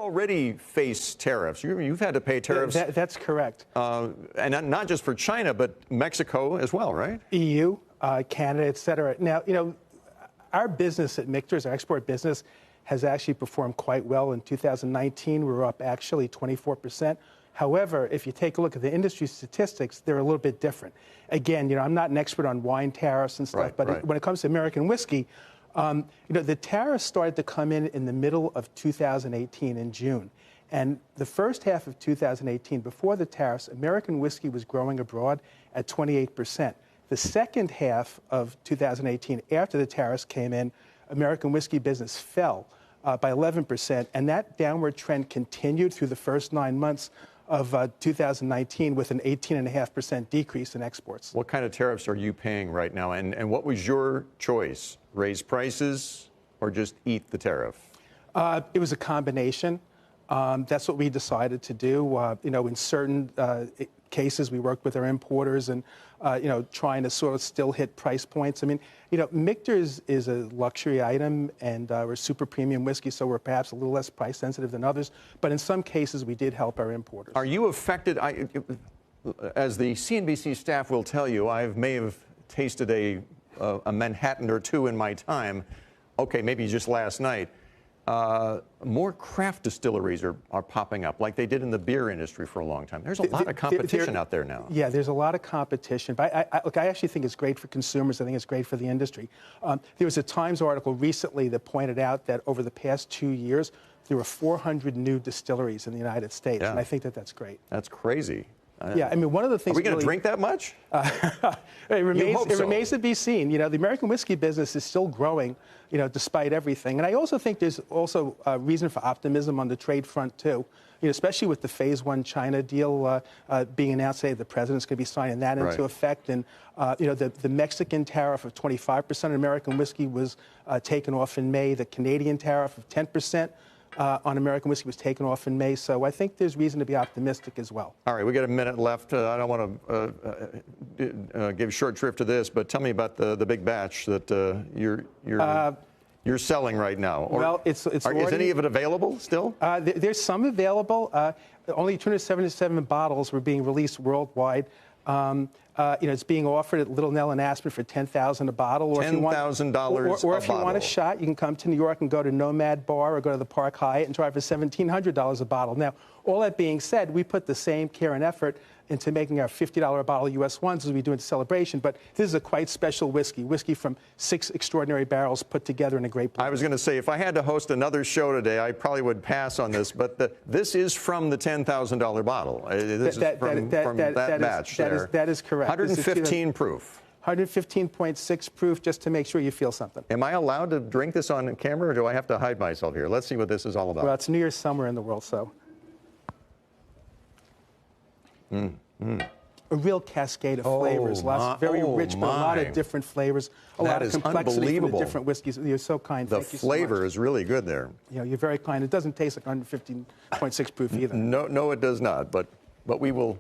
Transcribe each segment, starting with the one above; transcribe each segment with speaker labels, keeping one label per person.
Speaker 1: already face tariffs. You've had to pay tariffs.
Speaker 2: That's correct.
Speaker 1: And not just for China, but Mexico as well, right?
Speaker 2: EU, Canada, et cetera. Now, our business at Michter's, our export business, has actually performed quite well. In 2019, we were up actually 24%. However, if you take a look at the industry statistics, they're a little bit different. Again, I'm not an expert on wine tariffs and stuff, but when it comes to American whiskey, the tariffs started to come in the middle of 2018 in June. And the first half of 2018, before the tariffs, American whiskey was growing abroad at 28%. The second half of 2018, after the tariffs came in, American whiskey business fell by 11%, and that downward trend continued through the first 9 months of 2019 with an 18.5% decrease in exports.
Speaker 1: What kind of tariffs are you paying right now, and what was your choice? Raise prices or just eat the tariff?
Speaker 2: It was a combination. That's what we decided to do. In certain cases, we worked with our importers and, trying to sort of still hit price points. I mean, Michter's is a luxury item, and we're super premium whiskey, so we're perhaps a little less price sensitive than others. But in some cases, we did help our importers.
Speaker 1: Are you affected? As the CNBC staff will tell you, I may have tasted a Manhattan or two in my time. Okay, maybe just last night. More craft distilleries are popping up, like they did in the beer industry for a long time. There's a lot of competition out there now.
Speaker 2: Yeah, there's a lot of competition. But I actually think it's great for consumers. I think it's great for the industry. There was a Times article recently that pointed out that over the past 2 years, there were 400 new distilleries in the United States. Yeah. And I think that's great.
Speaker 1: That's crazy.
Speaker 2: Yeah, I mean, one of the things...
Speaker 1: Are we going to drink that much?
Speaker 2: It remains to be seen. The American whiskey business is still growing, despite everything. And I also think there's also a reason for optimism on the trade front, too. Especially with the Phase 1 China deal being announced today, the president's going to be signing that into effect. And, the Mexican tariff of 25% on American whiskey was taken off in May. The Canadian tariff of 10%. On American whiskey was taken off in May, so I think there's reason to be optimistic as well.
Speaker 1: All right, we got a minute left. I don't want to give short shrift to this, but tell me about the big batch that you're selling right now.
Speaker 2: Well, is
Speaker 1: any of it available still?
Speaker 2: There's some available. Only 277 bottles were being released worldwide. It's being offered at Little Nell and Aspen for $10,000 a bottle. Or
Speaker 1: $10,000 a bottle.
Speaker 2: Or if you want a shot, you can come to New York and go to Nomad Bar or go to the Park Hyatt and try for $1,700 a bottle. Now, all that being said, we put the same care and effort into making our $50 a bottle U.S. ones as we do in Celebration, but this is a quite special whiskey from 6 extraordinary barrels put together in a great blend.
Speaker 1: I was going to say, if I had to host another show today, I probably would pass on this, but this is from the $10,000 bottle. This is from that batch there.
Speaker 2: That is correct.
Speaker 1: 115 proof.
Speaker 2: 115.6 proof, just to make sure you feel something.
Speaker 1: Am I allowed to drink this on camera, or do I have to hide myself here? Let's see what this is all about.
Speaker 2: Well, it's New Year's somewhere in the world, so. A real cascade of flavors. Very rich, but a lot of different flavors. A lot of complexity from the different whiskeys. You're so kind.
Speaker 1: The flavor is really good there.
Speaker 2: You're very kind. It doesn't taste like 115.6 proof either.
Speaker 1: No, it does not. But we'll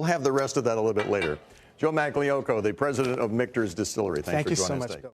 Speaker 1: have the rest of that a little bit later. Joe Magliocco, the president of Michter's Distillery. Thanks for joining us today.